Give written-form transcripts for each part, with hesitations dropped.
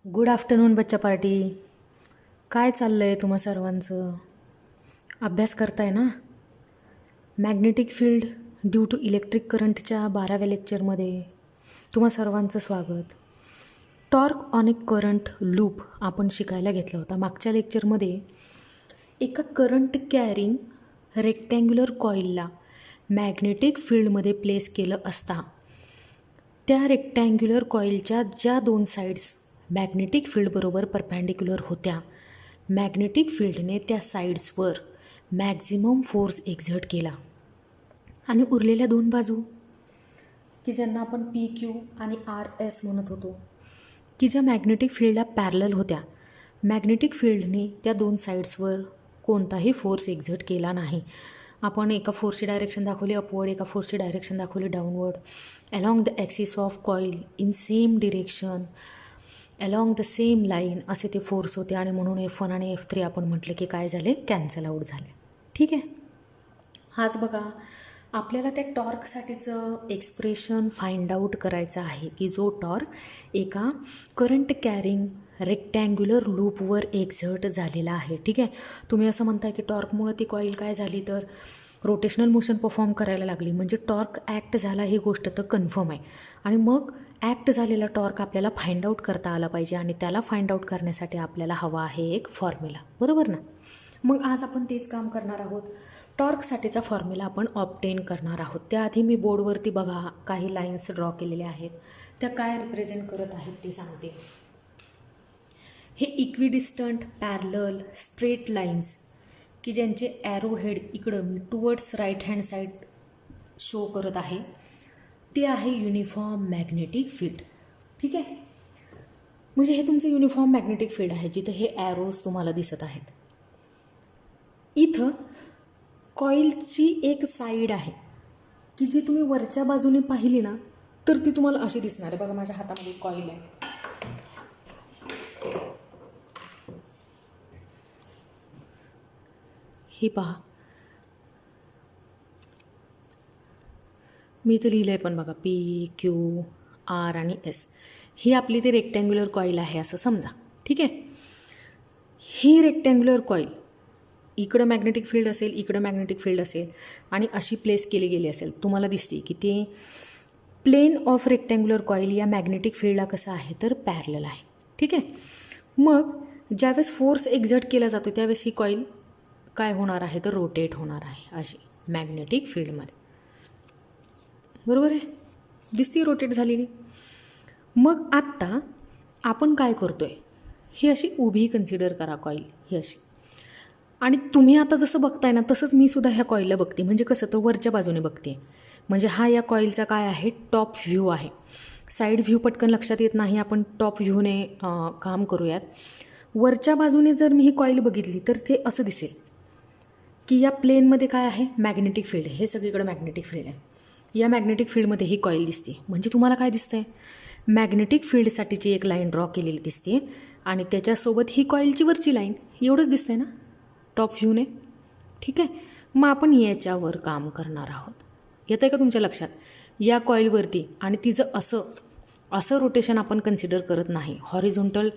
Good afternoon बच्चा party. काय चाललं आहे तुम्हा सर्वांचं? अभ्यास करताय ना? Magnetic field due to electric करंटच्या 12व्या लेक्चरमध्ये तुम्हा सर्वांचं स्वागत. Torque on a current loop आपण शिकायला घेतला होता. मागच्या लेक्चरमध्ये एका करंट कॅरिंग रेक्टँग्युलर कॉईलला मॅग्नेटिक फील्डमध्ये प्लेस केलं असता त्या रेक्टँग्युलर कॉईलच्या ज्या दोन साईड्स मॅग्नेटिक फील्डबरोबर परपॅन्डिक्युलर होत्या, मॅग्नेटिक फील्डने त्या साईड्सवर मॅक्झिमम फोर्स एक्झर्ट केला आणि उरलेल्या दोन बाजू की ज्यांना आपण PQ आणि RS म्हणत होतो, की ज्या मॅग्नेटिक फील्डला पॅरलल होत्या, मॅग्नेटिक फील्डने त्या दोन साईड्सवर कोणताही फोर्स एक्झर्ट केला नाही. आपण एका फोर्सची डायरेक्शन दाखवली अपवर्ड, एका फोर्सची डायरेक्शन दाखवली downward, along the axis of coil in same direction, along the same line असे ते फोर्स होते. आणि म्हणून F1 आणि F3 आपण म्हटलं की काय झाले, कॅन्सल आऊट झाले. ठीक आहे. आज बघा, आपल्याला त्या टॉर्कसाठीचं एक्सप्रेशन फाइंड आऊट करायचं आहे की जो टॉर्क एका करंट कॅरिंग रेक्टँग्युलर लूपवर एक्झर्ट झालेला आहे. ठीक आहे. तुम्ही असं म्हणताय की टॉर्कमुळं ती कॉईल काय झाली, तर रोटेशनल मोशन परफॉर्म करायला लागली, म्हणजे टॉर्क ॲक्ट झाला ही गोष्ट तर कन्फर्म आहे. आणि मग ॲक्ट झालेला टॉर्क आपल्याला फाइंड आऊट करता आला पाहिजे आणि त्याला फाइंड आऊट करण्यासाठी आपल्याला हवा आहे एक फॉर्म्युला, बरोबर ना? मग आज आपण तेच काम करणार आहोत. टॉर्कसाठीचा फॉर्म्युला आपण ऑब्टेन करणार आहोत. त्याआधी मी बोर्डवरती बघा काही लाईन्स ड्रॉ केलेल्या आहेत, त्या काय रिप्रेझेंट करत आहेत ते सांगते. हे इक्विडिस्टंट पॅरलल स्ट्रेट लाईन्स की ज्यांचे ॲरो हेड इकडं मी towards right hand side show करत आहे, ते आहे युनिफॉर्म मॅग्नेटिक फील्ड. ठीक आहे. म्हणजे हे तुमचं युनिफॉर्म मॅग्नेटिक फील्ड आहे, जिथं हे ॲरोज तुम्हाला दिसत आहेत. इथं कॉईलची एक साईड आहे की जी तुम्ही वरच्या बाजूने पाहिली ना, तर ती तुम्हाला अशी दिसणार आहे. बघा, माझ्या हातामध्ये कॉईल आहे. ही पहा, मी इथं लिहिलं आहे पण बघा, PQR आणि S. ही आपली ती रेक्टँग्युलर कॉईल आहे असं समजा. ठीक आहे. ही रेक्टँग्युलर कॉईल इकडं मॅग्नेटिक फील्ड असेल, इकडं मॅग्नेटिक फील्ड असेल आणि अशी प्लेस केली गेली असेल. तुम्हाला दिसते की ते प्लेन ऑफ रेक्टँग्युलर कॉईल या मॅग्नेटिक फील्डला कसं आहे, तर पॅरलल आहे. ठीक आहे. मग ज्यावेळेस फोर्स एक्झर्ट केला जातो त्यावेळेस ही कॉईल काय होणार आहे, तर रोटेट होणार आहे अशी मॅग्नेटिक फील्डमध्ये, बरोबर आहे? दिसते रोटेट झालेली. मग आत्ता आपण काय करतो आहे, ही अशी उभी कन्सिडर करा कॉईल, ही अशी. आणि तुम्ही आता जसं बघताय ना, तसंच मी सुद्धा ह्या कॉईलला बघते. म्हणजे कसं, तर वरच्या बाजूने बघते. म्हणजे हा या कॉईलचा काय आहे, टॉप व्ह्यू आहे. साईड व्ह्यू पटकन लक्षात येत नाही, आपण टॉप व्ह्यूने काम करूयात. वरच्या बाजूने जर मी ही कॉईल बघितली तर ते असं दिसेल की या प्लेनमध्ये काय आहे, मॅग्नेटिक फील्ड. हे सगळीकडे मॅग्नेटिक फील्ड आहे. या मॅग्नेटिक फील्डमध्ये ही कॉईल दिसते. म्हणजे तुम्हाला काय दिसतंय, मॅग्नेटिक फील्डसाठीची एक लाईन ड्रॉ केलेली दिसते आणि त्याच्यासोबत ही कॉईलची वरची लाईन. एवढंच दिसतंय ना टॉप व्ह्यूने. ठीक आहे. मग आपण याच्यावर काम करणार आहोत. येतं आहे का तुमच्या लक्षात? या कॉईलवरती आणि तिचं असं रोटेशन आपण कन्सिडर करत नाही. हॉरिझॉन्टल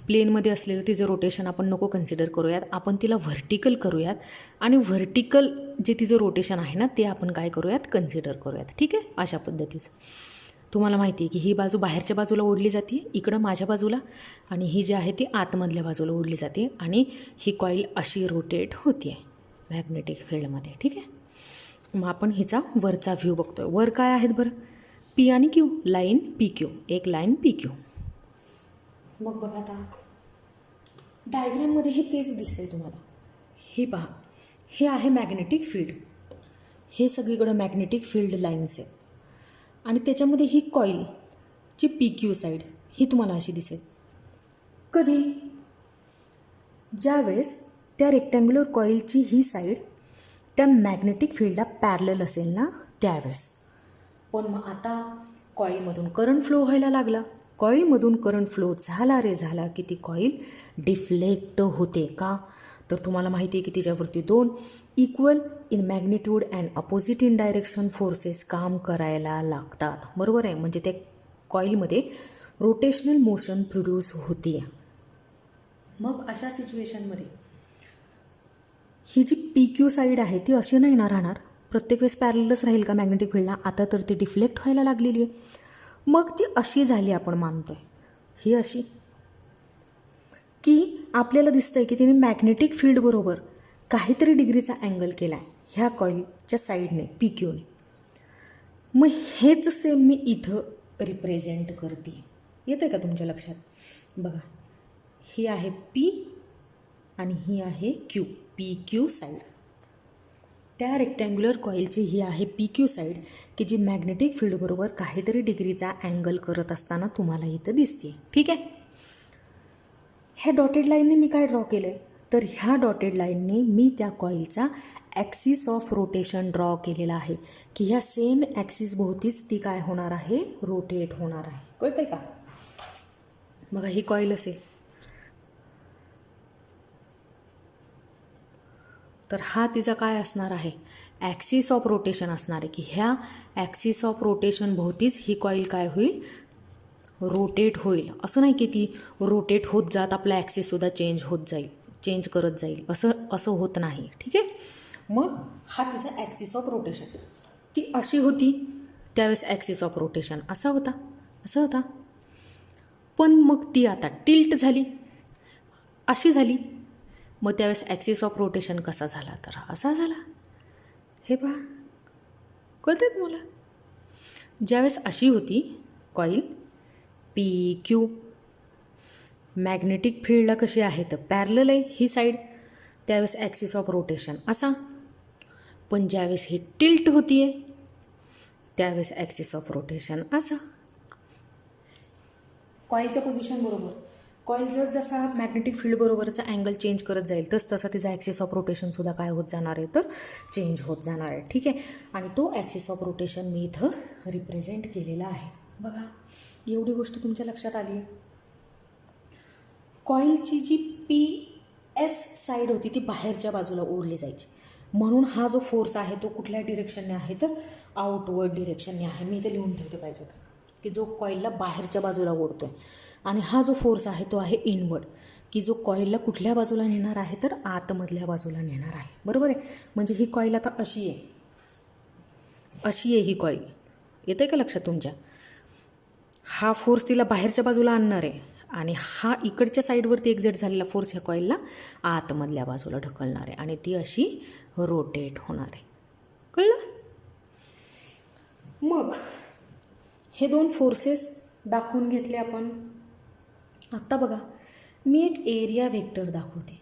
प्लेनमध्ये असलेलं तिचं रोटेशन आपण नको कन्सिडर करूयात. आपण तिला व्हर्टिकल करूयात आणि व्हर्टिकल जे तिचं रोटेशन आहे ना, ते आपण काय करूयात, कन्सिडर करूयात. ठीक आहे. अशा पद्धतीचं तुम्हाला माहिती आहे की ही बाजू बाहेरच्या बाजूला ओढली जाते, इकडं माझ्या बाजूला, आणि ही जी आहे ती आतमधल्या बाजूला ओढली जाते आणि ही कॉईल अशी रोटेट होती आहे मॅग्नेटिक फील्डमध्ये. ठीक आहे. मग आपण हिचा वरचा व्ह्यू बघतोय. वर काय आहेत बरं, P आणि Q, लाईन PQ, एक लाईन PQ. मग बघा आता डायग्राममध्ये हे तेच दिसतंय तुम्हाला. हे पहा, हे आहे मॅग्नेटिक फील्ड. हे सगळीकडं मॅग्नेटिक फील्ड लाईन्स आहेत आणि त्याच्यामध्ये ही कॉईलची PQ साईड ही तुम्हाला अशी दिसेल. कधी, ज्यावेळेस त्या रेक्टँग्युलर कॉईलची ही साईड त्या मॅग्नेटिक फील्डला पॅरलल असेल ना, त्यावेळेस. पण मग आता कॉईलमधून करंट फ्लो व्हायला लागला. कॉईलमधून करंट फ्लो झाला रे झाला की ती कॉईल डिफ्लेक्ट होते. का, तर तुम्हाला माहिती आहे की तिच्यावरती दोन equal in magnitude and opposite in direction forces काम करायला लागतात, बरोबर आहे? म्हणजे त्या कॉईलमध्ये रोटेशनल मोशन प्रोड्यूस होती आहे. मग अशा सिच्युएशनमध्ये ही जी पी क्यू साईड आहे ती अशी नाही ना राहणार, प्रत्येक वेळेस पॅरलच राहील का मॅग्नेटिक फील्डला? आता तर ती डिफ्लेक्ट व्हायला लागलेली आहे. मग ती अशी झाली आपण मानतो आहे, ही अशी की आपल्याला दिसतंय की तिने मॅग्नेटिक फील्डबरोबर काहीतरी डिग्रीचा अँगल केला आहे ह्या कॉईलच्या साईडने पी क्यूने. मग हेच सेम मी इथं रिप्रेझेंट करते. येतं आहे का तुमच्या लक्षात? बघा, ही आहे पी आणि ही आहे क्यू, पी क्यू साईड. त्या रेक्टँग्युलर कॉईलची ही आहे पी क्यू साईड की जी मॅग्नेटिक फील्डबरोबर काहीतरी डिग्रीचा अँगल करत असताना तुम्हाला इथं दिसते. ठीक आहे. ह्या डॉटेड लाईनने मी काय ड्रॉ केलं आहे, तर ह्या डॉटेड लाईनने मी त्या कॉईलचा ॲक्सिस ऑफ रोटेशन ड्रॉ केलेला आहे की ह्या सेम ॲक्सिसभोवतीच ती काय होणार आहे, रोटेट होणार आहे. कळतंय का? बघा, ही कॉईल असेल तर हा तिचा काय असणार आहे, ॲक्सिस ऑफ रोटेशन असणार आहे की ह्या ॲक्सिस ऑफ रोटेशन भोवतीच ही कॉईल काय होईल, रोटेट होईल. असं नाही की ती रोटेट होत जात आपला ॲक्सिससुद्धा चेंज करत जाईल, असं होत नाही. ठीक आहे. मग हा तिचा ॲक्सिस ऑफ रोटेशन, ती अशी होती त्यावेळेस ॲक्सिस ऑफ रोटेशन असा होता. पण मग ती आता टिल्ट झाली, अशी झाली. मग त्यावेळेस ॲक्सिस ऑफ रोटेशन कसा झाला, तर असा झाला. हे पहा, कळतंय तुम्हाला? ज्यावेळेस अशी होती कॉईल पी क्यू, मॅग्नेटिक फील्डला कशी आहे तर पॅरलल आहे ही साईड, त्यावेळेस ॲक्सिस ऑफ रोटेशन असा. पण ज्यावेळेस ही टिल्ट होती आहे त्यावेळेस ॲक्सिस ऑफ रोटेशन असा. कॉईलच्या पोझिशन बरोबर कॉईल जसा मॅग्नेटिक फील्ड बरोबरचा अँगल चेंज करत जाईल तसा तिचा ॲक्सिस ऑफ रोटेशनसुद्धा काय होत जाणार आहे, तर चेंज होत जाणार आहे. ठीक आहे. आणि तो ॲक्सिस ऑफ रोटेशन मी इथं रिप्रेझेंट केलेला आहे. बघा, एवढी गोष्ट तुमच्या लक्षात आली आहे. कॉईलची जी पी एस साईड होती ती बाहेरच्या बाजूला ओढली जायची, म्हणून हा जो फोर्स आहे तो कुठल्या डिरेक्शनने आहे, तर आउटवर्ड डिरेक्शनने आहे. मी इथे लिहून ठेवते पाहिजे तर, की जो कॉईलला बाहेरच्या बाजूला ओढतो आहे. आणि हा जो फोर्स आहे तो आहे इनवर्ड, की जो कॉईलला कुठल्या बाजूला नेणार आहे, तर आतमधल्या बाजूला नेणार आहे. बरोबर आहे. म्हणजे ही कॉईल आता अशी आहे ही कॉईल. येतं आहे का लक्षात तुमच्या? हा फोर्स तिला बाहेरच्या बाजूला आणणार आहे आणि हा इकडच्या साईडवरती एक्झिट झालेला फोर्स ह्या कॉईलला आतमधल्या बाजूला ढकलणार आहे आणि ती अशी रोटेट होणार आहे. कळलं? मग हे दोन फोर्सेस दाखवून घेतले आपण. आत्ता बघा, मी एक एरिया वेक्टर दाखवते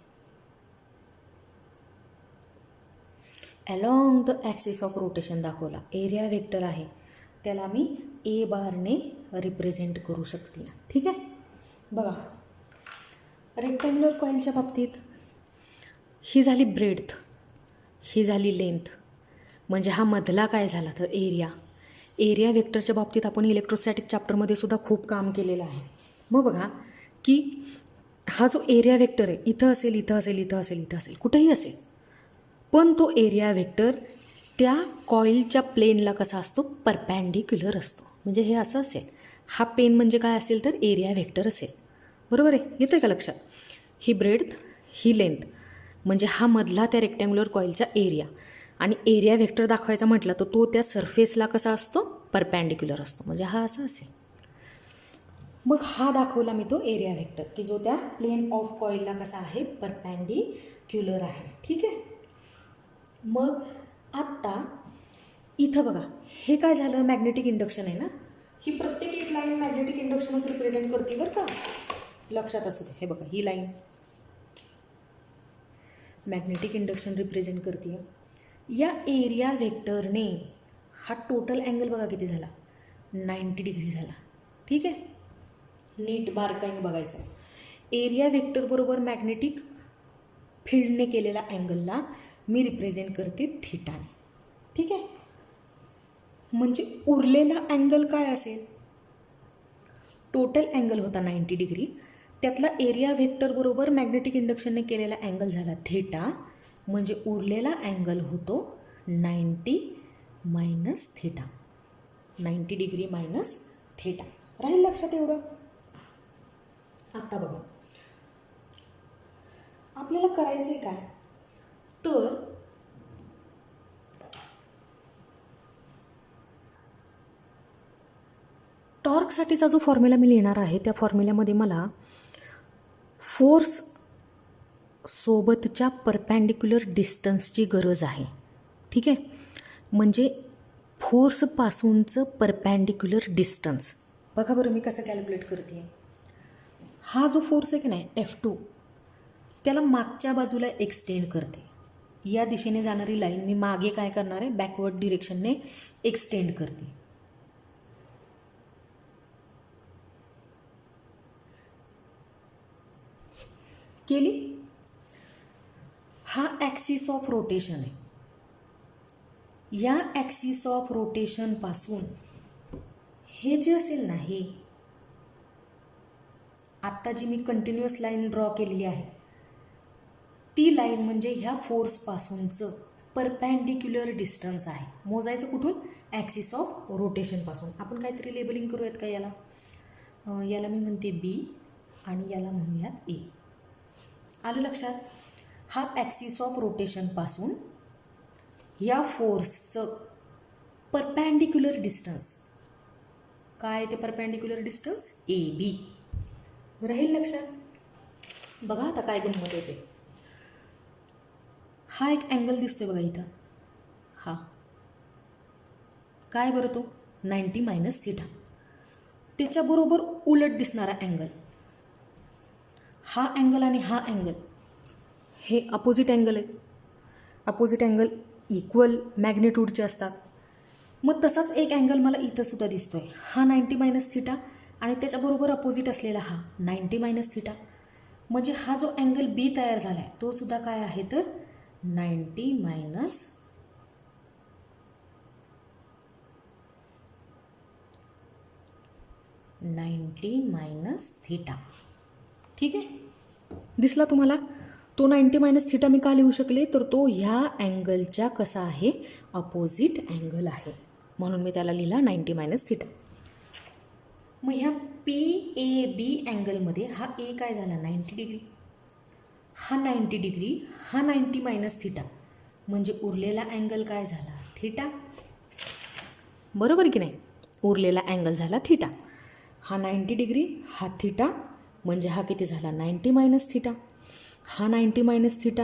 along the axis of rotation दाखवला. एरिया वेक्टर आहे त्याला मी ए बारने रिप्रेझेंट करू शकते. ठीक आहे. बघा, रेक्टँग्युलर कॉईलच्या बाबतीत ही झाली ब्रेड्थ, ही झाली लेंथ, म्हणजे हा मधला काय झाला तर एरिया वेक्टरच्या बाबतीत आपण इलेक्ट्रोस्टॅटिक चॅप्टरमध्ये सुद्धा खूप काम केलेलं आहे. मग बघा की हा जो एरिया वेक्टर आहे इथं असेल, कुठेही असेल, पण तो एरिया वेक्टर त्या कॉईलच्या प्लेनला कसा असतो, परपॅन्डिक्युलर असतो. म्हणजे हे असं असेल, हा पेन म्हणजे काय असेल तर एरिया वेक्टर असेल. बरोबर आहे. येतं का लक्षात? ही ब्रेड्थ, ही लेंथ, म्हणजे हा मधला त्या रेक्टँग्युलर कॉईलचा एरिया. आणि एरिया वेक्टर दाखवायचा म्हटलं तर तो त्या सरफेसला कसा असतो, परपॅन्डिक्युलर असतो. म्हणजे हा असा असेल. मग हा दाखवला मी तो एरिया वेक्टर की जो त्या प्लेन ऑफ कॉईलला कसा आहे, परपॅन्डिक्युलर आहे. ठीक आहे. मग आत्ता इथं बघा, हे काय झालं, मॅग्नेटिक इंडक्शन आहे ना. ही प्रत्येक एक लाईन मॅग्नेटिक इंडक्शनच रिप्रेझेंट करते बरं का, लक्षात असू दे. हे बघा, ही लाईन मॅग्नेटिक इंडक्शन रिप्रेझेंट करते. या एरिया वेक्टरने हा टोटल अँगल बघा किती झाला, 90 डिग्री झाला. ठीक आहे. नीट बारकाईने बघायचं. एरिया वेक्टर बरोबर मॅग्नेटिक फील्डने केलेल्या अँगलला मी रिप्रेझेंट करते थिटाने. ठीक आहे. म्हणजे उरलेला अँगल काय असेल, टोटल अँगल होता 90 डिग्री, त्यातला एरिया वेक्टर बरोबर मॅग्नेटिक इंडक्शनने केलेला अँगल झाला थिटा, म्हणजे उरलेला अँगल होतो 90 minus theta, 90 degree minus theta. राहील लक्षात एवढं? आता बघा, आपल्याला करायचं आहे काय, तर टॉर्कसाठीचा जो फॉर्म्युला मी लिहिणार आहे त्या फॉर्म्युल्यामध्ये मला फोर्स सोबतच्या परपॅन्डिक्युलर डिस्टन्सची गरज आहे. ठीक आहे, म्हणजे फोर्सपासूनचं परपॅन्डिक्युलर डिस्टन्स. बघा बरं मी कसं कॅल्क्युलेट करते. हा जो फोर्स आहे की नाही F2, त्याला मागच्या बाजूला एक्सटेंड करते. या दिशेने जाणारी लाईन मी मागे काय करणार आहे, बॅकवर्ड डिरेक्शनने एक्सटेंड करते. केली. हा ॲक्सिस ऑफ रोटेशन आहे. या ॲक्सिस ऑफ रोटेशनपासून हे जे असेल ना, हे आत्ता जी मी कंटिन्युअस लाईन ड्रॉ केलेली आहे ती लाईन म्हणजे ह्या फोर्सपासूनचं परपॅन्डिक्युलर डिस्टन्स आहे. मोजायचं कुठून, ॲक्सिस ऑफ रोटेशनपासून. आपण काहीतरी लेबलिंग करूयात का याला, याला मी म्हणते B आणि याला म्हणूयात A. आलं लक्षात. हा ॲक्सिस ऑफ रोटेशनपासून या फोर्सचं परपॅन्डिक्युलर डिस्टन्स काय आहे, ते परपॅन्डिक्युलर डिस्टन्स AB राहील लक्षात. बघा आता काय गंमत येते. हा एक अँगल दिसतोय बघा इथं, हा काय बरं, तो 90 मायनस थिटा. त्याच्याबरोबर उलट दिसणारा अँगल, हा अँगल आणि हा अँगल हे अपोजिट अँगल आहेत. अपोजिट अँगल इक्वल मॅग्निट्यूडचे असतात. मग तसाच एक अँगल मला इथं सुद्धा दिसतोय, हा 90 मायनस थिटा आणि त्याच्याबरोबर अपोजिट असलेला हा 90 मायनस थिटा. म्हणजे हा जो अँगल B तयार झाला आहे तो सुद्धा काय आहे तर 90 मायनस थिटा. ठीक आहे, दिसला तुम्हाला. तो 90 मायनस थिटा मी का लिहू शकले, तर तो ह्या अँगलच्या कसा आहे, अपोजिट अँगल आहे, म्हणून मी त्याला लिहिला 90 मायनस थिटा. मग ह्या PAB अँगलमध्ये हा A काय झाला 90 डिग्री, हा 90 डिग्री, हा 90 मायनस थिटा, म्हणजे उरलेला अँगल काय झाला थिटा. बरोबर की नाही, उरलेला अँगल झाला थिटा. हा 90 डिग्री, हा थिटा, म्हणजे हा किती झाला 90 मायनस थिटा. हा 90 मायनस थिटा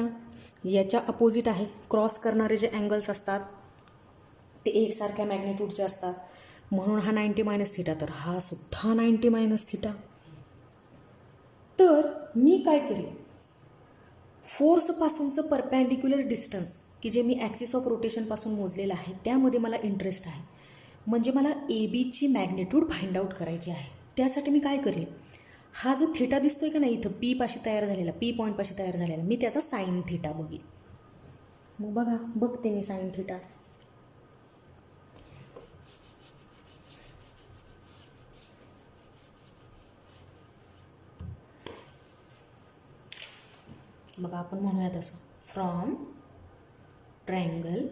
याच्या अपोजिट आहे. क्रॉस करणारे जे अँगल्स असतात ते एकसारख्या मॅग्निट्यूडचे असतात, म्हणून हा 90 मायनस थिटा, तर हा सुद्धा 90 मायनस थिटा. तर मी काय करेन, फोर्सपासूनचं परपॅन्डिक्युलर डिस्टन्स की जे मी ॲक्सिस ऑफ रोटेशनपासून मोजलेलं आहे त्यामध्ये मला इंटरेस्ट आहे. म्हणजे मला ABची मॅग्निट्यूड फाइंड आउट करायची आहे. त्यासाठी मी काय करेन, हा जो थिटा दिसतोय का नाही इथं P पाशी तयार झालेला, P पॉईंटपाशी तयार झालेला, मी त्याचा साईन थिटा बघेन. मग बघा, बघते मी साईन थिटा. बघा आपण म्हणूया तसं, from triangle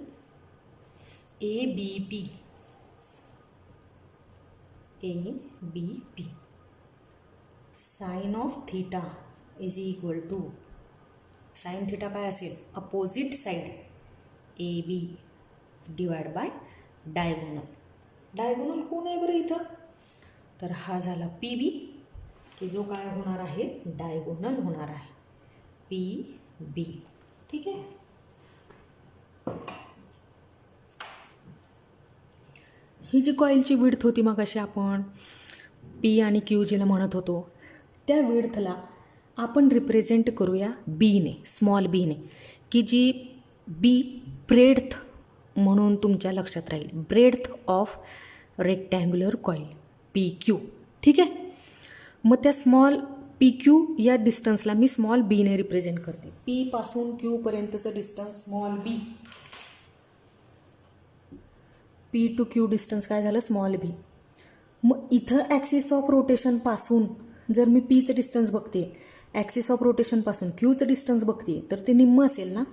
ABP sine of theta is equal to, sine theta काय असेल, opposite side AB divide by diagonal. Diagonal कोण आहे बरं इथं, तर हा झाला PB की जो काय होणार आहे, डायगोनल होणार आहे PB. ठीक आहे. ही जी कॉईलची विड्थ होती मग अशी आपण P आणि Q जिला म्हणत होतो, त्या विड्थला आपण रिप्रेझेंट करूया बीने, स्मॉल बीने, की जी B ब्रेड्थ म्हणून तुमच्या लक्षात राहील, breadth of rectangular coil PQ. ठीक आहे. मग त्या स्मॉल PQ या डिस्टन्सला मी स्मॉल बीने रिप्रेझेंट करते. P पासून Q पर्यंतचं distance small B, P to Q distance काय झालं स्मॉल B. मग इथं ॲक्सिस ऑफ रोटेशनपासून जर मी Pचं डिस्टन्स बघते, ॲक्सिस ऑफ रोटेशनपासून Qचं डिस्टन्स बघते, तर ते निम्मं असेल ना,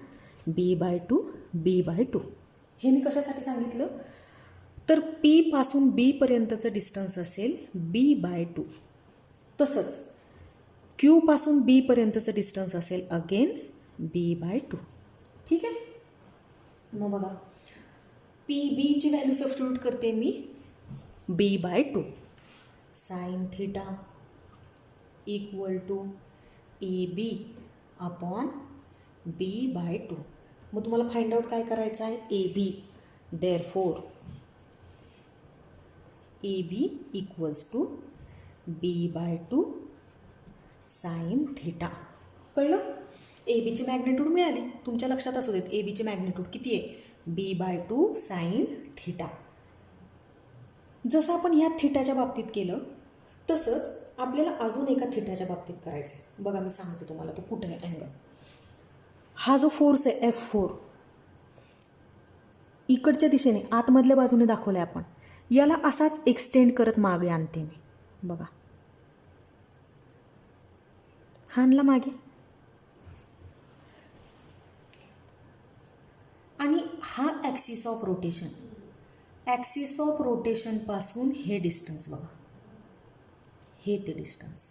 B/2. हे मी कशासाठी सांगितलं, तर P पासून B पर्यंतचं डिस्टन्स असेल B/2. तसंच क्यू पासून बी पर्यंतचं डिस्टन्स असेल अगेन b/2. ठीक आहे. मग बघा पी बीची व्हॅल्यू सबस्टिट्यूट करते मी b/2 sine theta equal to AB upon b/2. मग तुम्हाला फाइंड आउट काय करायचं आहे AB. Therefore AB equals to b/2 sine theta. कळलं. ABची मॅग्निट्यूड मिळाली. तुमच्या लक्षात असू देत ABची मॅग्निट्यूड किती आहे b/2 साइन थिटा. जसं आपण ह्या थिटाच्या बाबतीत केलं तसंच आपल्याला अजून एका थिटाच्या बाबतीत करायचं आहे. बघा मी सांगते तुम्हाला तो कुठे आहे अँगल. हा जो फोर्स आहे F4 इकडच्या दिशेने आतमधल्या बाजूने दाखवला आहे आपण. याला असाच एक्सटेंड करत मागे आणते मी. बघा हा आणला मागे आणि हा axis of rotation. Axis of रोटेशनपासून हे डिस्टन्स बघा, हे ते डिस्टन्स.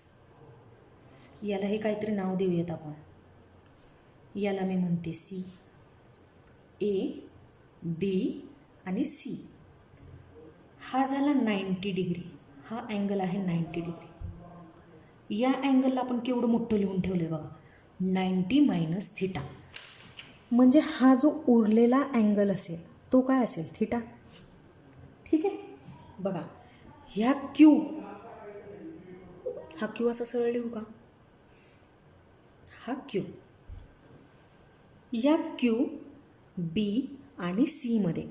याला हे काहीतरी नाव देऊयात आपण. याला मी म्हणते C. A B आणि C. हा झाला 90 डिग्री. हा अँगल आहे 90 डिग्री. या अँगलला आपण केवढं मोठं लिहून ठेवलं आहे बघा 90 मायनस थिटा. म्हणजे हा जो उरलेला अँगल असेल तो काय असेल थिटा. ठीक आहे. बघा ह्या क्यू, हा क्यू असा सरळ लिहू का. हा क्यू, या क्यू बी आणि सी मध्ये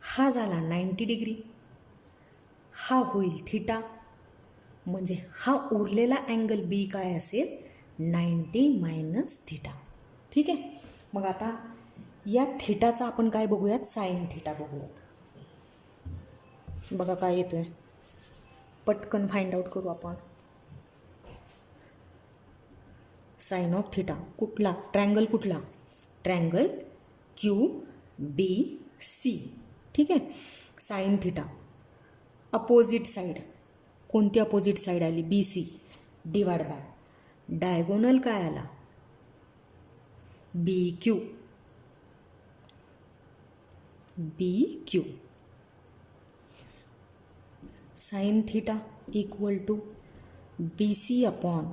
हा झाला 90 डिग्री. हा होईल थिटा. म्हणजे हा उरलेला अँगल बी काय असेल 90 मायनस थिटा. ठीक आहे. मग आता या थिटाचा आपण काय बघूयात साइन थिटा बघूयात. बघा काय येतोय पटकन फाइंड आउट करू आपण. साइन ऑफ थिटा कुठला ट्रँगल कुठला ट्रँगल क्यू बी सी. ठीक आहे. साइन थिटा अपोजिट साईड कोणती अपोजिट साईड आली B C divide by diagonal काय आला B Q. B Q sine theta equal to B C upon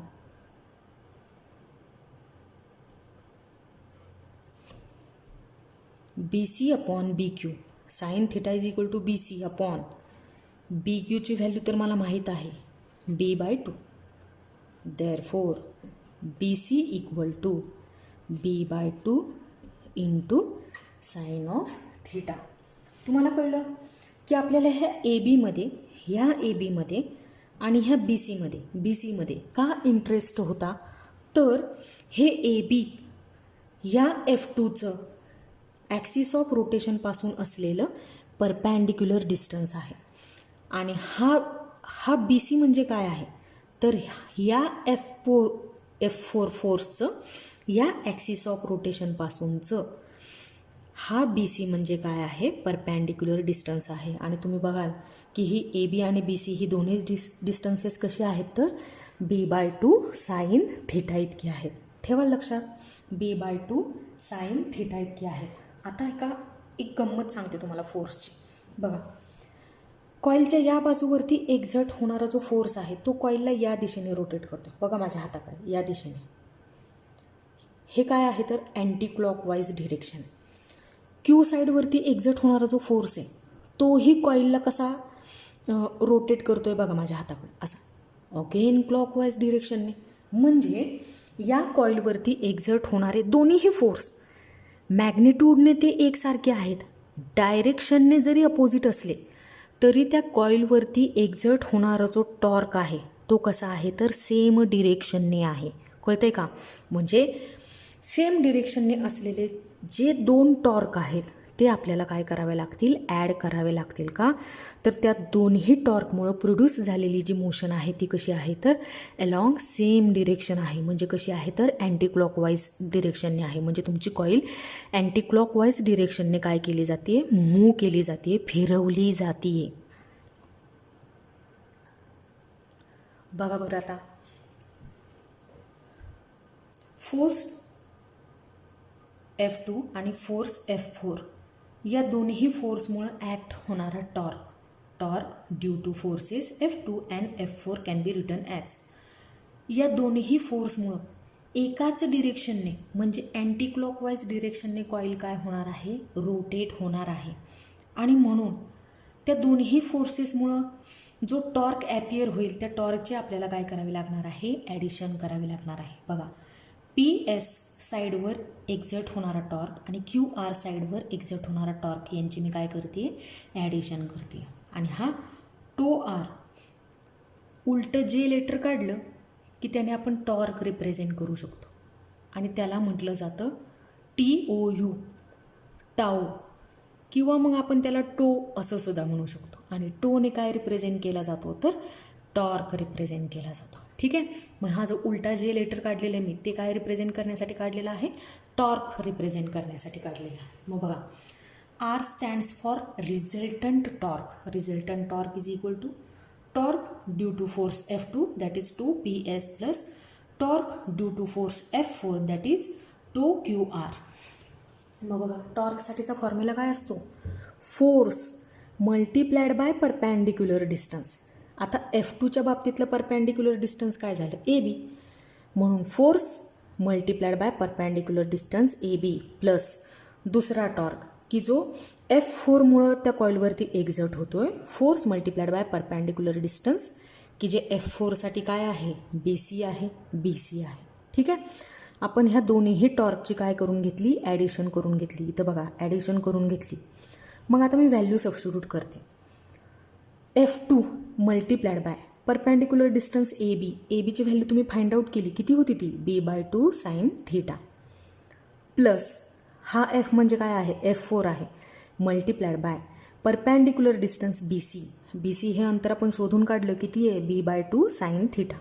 B C upon B Q. Sine theta is equal to B C upon B क्यूची value तर मला माहीत आहे b/2. Therefore B C equal to b/2 into sine of theta. तुम्हाला कळलं की आपल्याला ह्या ए बीमध्ये आणि ह्या बी सीमध्ये का इंटरेस्ट होता. तर हे ए बी या F2चं ॲक्सिस ऑफ रोटेशनपासून असलेलं परपॅन्डिक्युलर डिस्टन्स आहे. आणि हा बी सी म्हणजे काय आहे तर या F4 फोर्सचं या ॲक्सिस ऑफ रोटेशनपासूनचं हा बी सी म्हणजे काय आहे परपॅन्डिक्युलर डिस्टन्स आहे. आणि तुम्ही बघाल की ही ए बी आणि बी सी ही दोन्ही डिस्टन्सेस कसे आहेत तर b/2 साइन थिटा इतकी आहेत. ठेवा लक्षात b/2 साइन थिटा इतकी आहेत. आता एक गंमत सांगते तुम्हाला फोर्सची. बघा कॉईलच्या या बाजूवरती एक्झर्ट होणारा जो फोर्स आहे तो कॉईलला या दिशेने रोटेट करतो. बघा माझ्या हाताकडे या दिशेने. हे काय आहे तर अँटी क्लॉकवाईज डिरेक्शन. क्यू साईडवरती एक्झर्ट होणारा जो फोर्स आहे तोही कॉईलला कसा रोटेट करतोय बघा माझ्या हाताकडे असा अगेन क्लॉकवाईज डिरेक्शनने. म्हणजे या कॉईलवरती एक्झर्ट होणारे दोन्हीही फोर्स मॅग्निट्यूडने ते एकसारखे आहेत. डायरेक्शनने जरी अपोजिट असले तरी त्या कॉईलवरती एक्झर्ट होणारा जो टॉर्क आहे तो कसा आहे तर सेम डिरेक्शनने आहे. कळतंय का. म्हणजे सेम डिरेक्शनने असलेले जे दोन टॉर्क आहेत ते आपल्याला काय करावे लागतील ॲड करावे लागतील. का तर त्या दोन्ही टॉर्कमुळं प्रोड्यूस झालेली जी मोशन आहे ती कशी आहे तर अलॉंग सेम डिरेक्शन आहे. म्हणजे कशी आहे तर अँटी क्लॉकवाईज डिरेक्शनने आहे. म्हणजे तुमची कॉईल अँटी क्लॉकवाईज डिरेक्शनने काय केली जाते मूव्ह केली जाते फिरवली जाते. बघा बरं आता फोर्स F2 आणि फोर्स F4 या दोन्ही फोर्समुळं ॲक्ट होणारा torque due two forces F2 and F4 can be written as. या दोन्ही फोर्समुळं एकाच डिरेक्शनने म्हणजे अँटी क्लॉकवाईज डिरेक्शनने कॉईल काय होणार आहे, रोटेट होणार आहे. आणि म्हणून त्या दोन्ही फोर्सेसमुळं जो टॉर्क ॲपियर होईल त्या टॉर्कची आपल्याला काय करावी लागणार आहे, ॲडिशन करावी लागणार आहे. बघा, PS साईडवर एक्झर्ट होणारा टॉर्क आणि QR साईडवर एक्झर्ट होणारा टॉर्क यांची मी काय करते, ॲडिशन करते. आणि हा TOR उलटं जे लेटर काढलं की त्याने आपण टॉर्क रिप्रेझेंट करू शकतो आणि त्याला म्हटलं जातं TOU, टाऊ, किंवा मग आपण त्याला टो असं सुद्धा म्हणू शकतो. आणि टोने काय रिप्रेझेंट केला जातो, तर टॉर्क रिप्रेझेंट केला जातो. ठीक आहे. मग हा जो उलटा जे लेटर काढलेलं आहे मी ते काय रिप्रेझेंट करण्यासाठी काढलेलं आहे, टॉर्क रिप्रेझेंट करण्यासाठी काढलेलं आहे. मग बघा, R stands for resultant torque. Resultant torque is equal to torque due to force F2 that is 2PS plus torque due to force F4 that is 2QR. मग बघा, टॉर्कसाठीचा फॉर्म्युला काय असतो, force multiplied by perpendicular distance. आता F2च्या बाबतीतलं perpendicular distance काय झालं, AB, म्हणून force multiplied by perpendicular distance AB plus दुसरा टॉर्क की जो F4मुळं त्या कॉईलवरती एक्झर्ट होतो आहे, force multiplied by perpendicular distance की जे F4साठी काय आहे, BC आहे, BC आहे. ठीक आहे. आपण ह्या दोन्ही टॉर्कची काय करून घेतली, ॲडिशन करून घेतली. इथं बघा, ॲडिशन करून घेतली. मग आता मी व्हॅल्यू सबस्टिट्यूट करते. F2 multiplied by perpendicular distance AB, ABची व्हॅल्यू तुम्ही फाइंड आउट केली, किती होती ती, B/2 साइन थीटा, प्लस हा F म्हणजे काय आहे, F4 आहे, multiplied by perpendicular distance BC. BC हे अंतर आपण शोधून काढलं, किती आहे, B/2 साइन थीटा.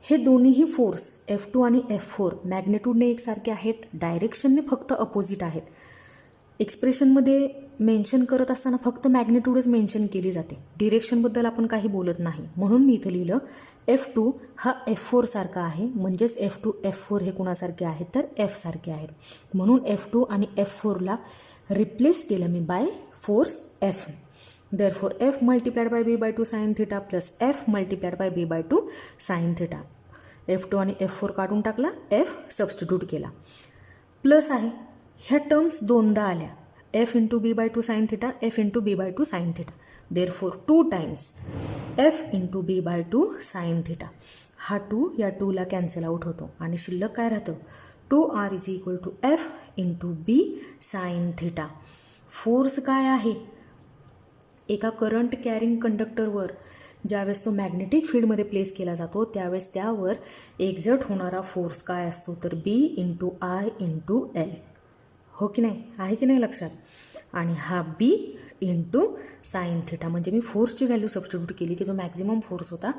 हे दोन्हीही फोर्स F2 आणि F4 मॅग्नेट्यूडने एकसारखे आहेत, डायरेक्शनने फक्त अपोजिट आहेत. एक्सप्रेशनमध्ये मेन्शन करत असताना फक्त मॅग्नेट्यूडच मेन्शन केली जाते, डिरेक्शनबद्दल आपण काही बोलत नाही. म्हणून मी इथं लिहिलं F2 हा F4 सारखा आहे, म्हणजेच F2 F4 हे कुणासारखे आहेत, तर F सारखे आहेत. म्हणून F2 आणि F4ला रिप्लेस केलं मी by force F. Therefore F multiplied by B/2 sin theta plus F multiplied by B/2 sin theta. F2 आणि F4 काढून टाकला, F सबस्टिट्यूट केला, प्लस आहे. ह्या टर्म्स दोनदा आल्या, F into B/2 sin theta, F into B/2 sin theta. Therefore 2 times F into B/2 sin theta. हा 2 या 2ला कॅन्सल आउट होतो आणि शिल्लक काय राहतं, 2R is equal to F into B sin theta. Force काय आहे, एका करंट कॅरिंग कंडक्टरवर ज्यावेळेस तो मॅग्नेटिक फील्डमध्ये प्लेस केला जातो त्यावेळेस त्यावर एक्झर्ट होणारा फोर्स काय असतो, तर B into I into L. हो की नाही, आहे की नाही लक्षात. आणि हा B इंटू साइन थिटा, म्हणजे मी फोर्सची व्हॅल्यू सबस्टिट्यूट केली की जो मॅक्झिमम फोर्स होता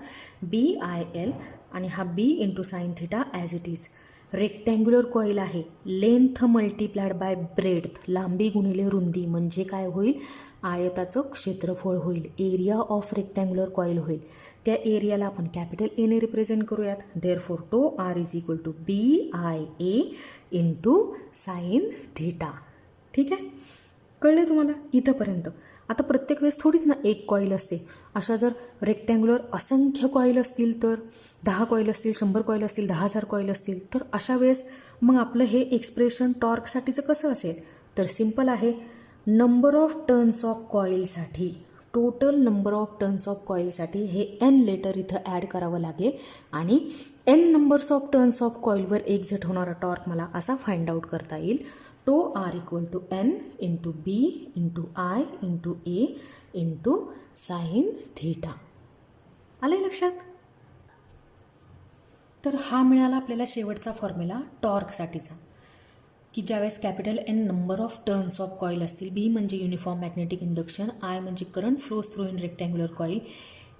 BIL आणि हा B into sine theta as it is. Rectangular coil आहे, लेंथ मल्टिप्लायड बाय ब्रेड्थ, लांबी गुणिले रुंदी, म्हणजे काय होईल, आयताचं क्षेत्रफळ होईल, एरिया ऑफ रेक्टँग्युलर कॉईल होईल. त्या एरियाला आपण कॅपिटल एने रिप्रेझेंट करूयात. Therefore TOR is equal to BIA into sine theta. ठीक आहे, कळले तुम्हाला इथंपर्यंत. आता प्रत्येक वेळेस थोडीच ना एक कॉईल असते, अशा जर रेक्टँग्युलर असंख्य कॉईल असतील तर 10 कॉईल असतील, 100 कॉईल असतील, 10,000 कॉईल असतील, तर अशा वेळेस मग आपलं हे एक्सप्रेशन टॉर्कसाठीचं कसं असेल, तर सिम्पल आहे. नंबर ऑफ टर्न्स ऑफ कॉईलसाठी, total number of turns of कॉईलसाठी हे N लेटर इथं ॲड करावं लागेल आणि N numbers of turns of कॉईलवर एक्झर्ट होणारा टॉर्क मला असा फाइंड आउट करता येईल. TOR equal to N into B into I into A into sine theta. आलं लक्षात. तर हा मिळाला आपल्याला शेवटचा फॉर्म्युला टॉर्कसाठीचा, की ज्यावेळेस capital N number of turns of coil असतील, B म्हणजे युनिफॉर्म मॅग्नेटिक इंडक्शन, I म्हणजे current flows through in rectangular coil,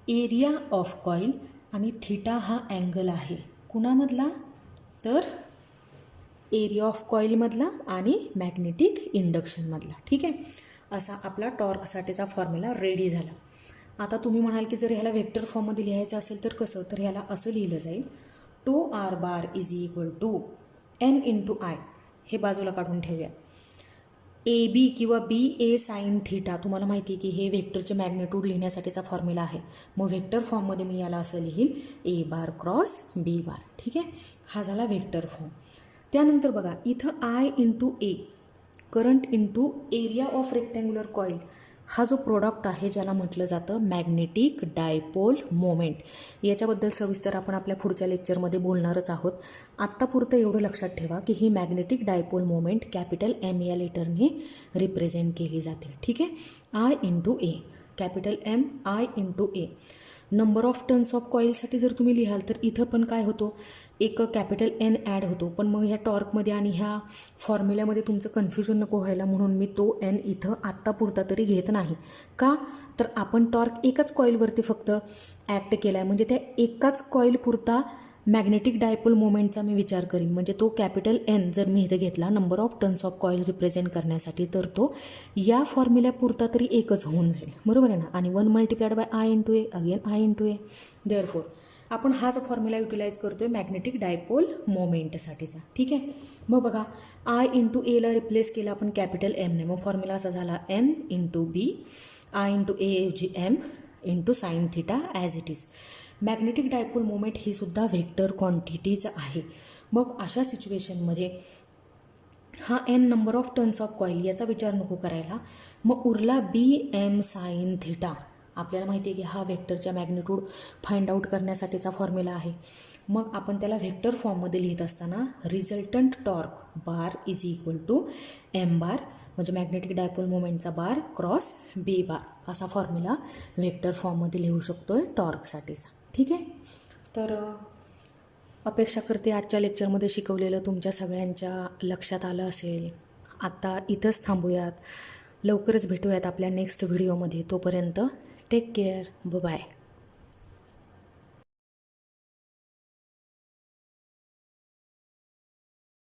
area of coil आणि थीटा हा अँगल आहे कुणामधला, तर एरिया ऑफ कॉईलमधला आणि मॅग्नेटिक इंडक्शनमधला. ठीक आहे, असा आपला टॉर्कसाठीचा फॉर्म्युला रेडी झाला. आता तुम्ही म्हणाल की जर ह्याला वेक्टर फॉर्ममध्ये लिहायचं असेल तर कसं, तर ह्याला असं लिहिलं जाईल, tau R bar is equal to N into I, हे बाजूला काढून ठेवूया. ए बी किंवा बी ए साईन थिटा, तुम्हाला माहिती आहे की हे व्हेक्टरचे मॅग्नेट्यूड लिहिण्यासाठीचा फॉर्म्युला आहे. मग व्हेक्टर फॉर्ममध्ये मी याला असं लिहील ए बार क्रॉस बी बार. ठीक आहे, हा झाला व्हेक्टर फॉर्म. त्यानंतर बघा इथं I into A, current into area of rectangular coil, हा जो प्रोडक्ट आहे ज्याला म्हटलं जातं मॅग्नेटिक डायपोल मोमेंट. याच्याबद्दल सविस्तर आपण आपल्या पुढच्या लेक्चरमध्ये बोलणारच आहोत. आत्तापुरतं एवढं लक्षात ठेवा की ही magnetic dipole moment capital M या लेटरने रिप्रेझेंट केली जाते. ठीक आहे, I into A, capital M I into A. Number of turns of कॉईलसाठी जर तुम्ही लिहाल तर इथं पण काय होतो, एक कॅपिटल एन ॲड होतो. पण मग ह्या टॉर्कमध्ये आणि ह्या फॉर्म्युल्यामध्ये तुमचं कन्फ्युजन नको व्हायला म्हणून मी तो एन इथं आत्तापुरता तरी घेत नाही. का तर आपण टॉर्क एकाच कॉईलवरती फक्त ॲक्ट केला आहे, म्हणजे त्या एकाच कॉईलपुरता मॅग्नेटिक डायपोल मोमेंटचा मी विचार करीन. म्हणजे तो कॅपिटल एन जर मी इथं घेतला number of turns of coil represent करण्यासाठी, तर तो या फॉर्म्युल्यापुरता तरी एकच होऊन जाईल. बरोबर आहे ना. आणि 1 multiplied by I into A, again I into A. Therefore आपण हाच फॉर्म्युला युटिलाइज करतोय मॅग्नेटिक डायपोल मोमेंटसाठीचा. ठीक आहे, मग बघा आय इंटू एला रिप्लेस केला आपण कॅपिटल एमने. मग फॉर्म्युला असा झाला N into B, I into A ऐवजी M into sine theta as it is. Magnetic dipole moment ही सुद्धा व्हेक्टर क्वांटिटीज आहे. मग अशा सिच्युएशनमध्ये हा N number of turns of coil याचा विचार नको करायला. मग उरला बी एम साईन थिटा. आपल्याला माहिती आहे की हा व्हेक्टरच्या मॅग्निट्यूड फाइंड आउट करण्यासाठीचा फॉर्म्युला आहे. मग आपण त्याला व्हेक्टर फॉर्ममध्ये लिहित असताना resultant torque bar is equal to M bar, म्हणजे मॅग्नेटिक डायपोल मोमेंटचा बार क्रॉस बी बार, असा फॉर्म्युला व्हेक्टर फॉर्ममध्ये लिहू शकतो आहे टॉर्कसाठीचा. ठीक आहे, तर अपेक्षा करते आजच्या लेक्चरमध्ये शिकवलेलं तुमच्या सगळ्यांच्या लक्षात आलं असेल. आत्ता इथंच थांबूयात, लवकरच भेटूयात आपल्या नेक्स्ट व्हिडिओमध्ये. तोपर्यंत टेक केअर, बाय.